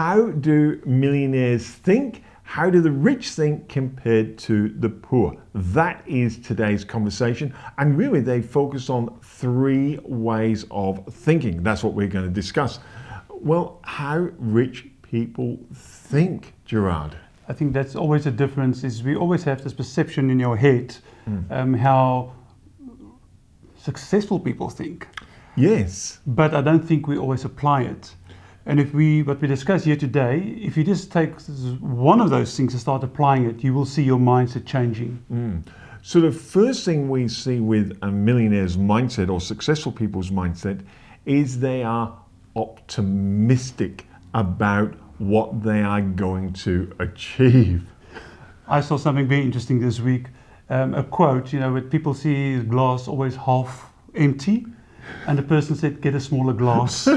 how do millionaires think? How do the rich think compared to the poor? That is today's conversation. And really, they focus on 3 ways of thinking. That's what we're going to discuss. Well, how rich people think, Gerard. I think that's always the difference, is we always have this perception in your head how successful people think. Yes. But I don't think we always apply it. And what we discuss here today, if you just take one of those things and start applying it, you will see your mindset changing. So the first thing we see with a millionaire's mindset or successful people's mindset is they are optimistic about what they are going to achieve. I saw something very interesting this week, a quote, where people see the glass always half empty. And the person said, get a smaller glass. Now,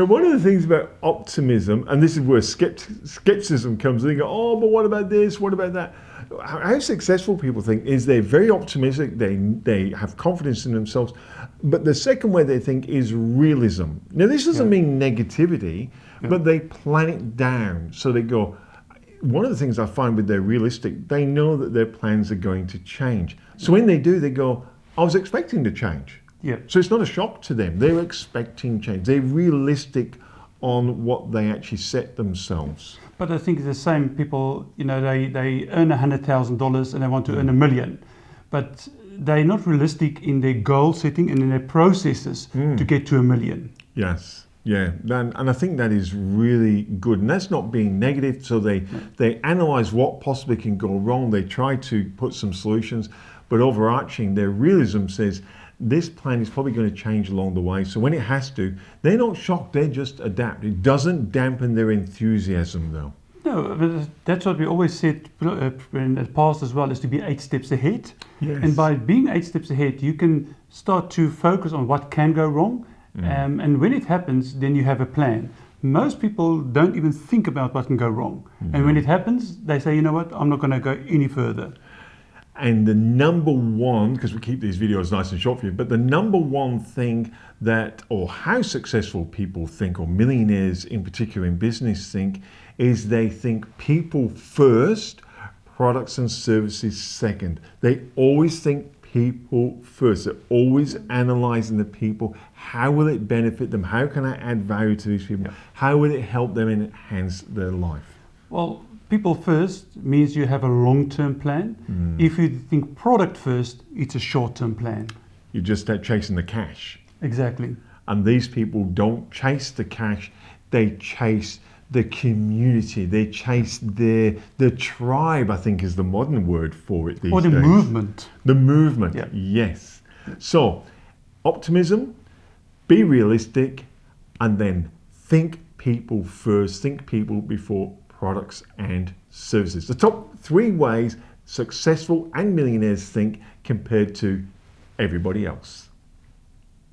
one of the things about optimism, and this is where skepticism comes in, they go, oh, but what about this? What about that? How successful people think is they're very optimistic, they have confidence in themselves. But the second way they think is realism. Now, this doesn't mean negativity, but they plan it down. So they go, one of the things I find with their realistic, they know that their plans are going to change. So when they do, they go, I was expecting to change. Yeah. So it's not a shock to them. They're expecting change. They're realistic on what they actually set themselves. But I think the same people, they earn $100,000 and they want to earn $1 million. But they're not realistic in their goal setting and in their processes to get to $1 million. Yes. Yeah, and I think that is really good. And that's not being negative. So they analyze what possibly can go wrong. They try to put some solutions. But overarching, their realism says this plan is probably going to change along the way. So when it has to, they're not shocked. They just adapt. It doesn't dampen their enthusiasm, though. No, but that's what we always said in the past as well, is to be 8 steps ahead. Yes. And by being 8 steps ahead, you can start to focus on what can go wrong. And when it happens, then you have a plan. Most people don't even think about what can go wrong. And when it happens, they say, you know what, I'm not going to go any further. And the number one, because we keep these videos nice and short for you, but the number one thing or how successful people think, or millionaires in particular in business think, is they think people first, products and services second. They always think people first. They're always analyzing the people. How will it benefit them? How can I add value to these people? How will it help them enhance their life? Well, people first means you have a long-term plan. If you think product first, it's a short-term plan. You just start chasing the cash. Exactly. And these people don't chase the cash. They chase the community. They chase the tribe, I think is the modern word for it these days. Or the movement. The movement, yes. So, optimism, be realistic, and then think people first. Think people before products and services. The top 3 ways successful and millionaires think compared to everybody else.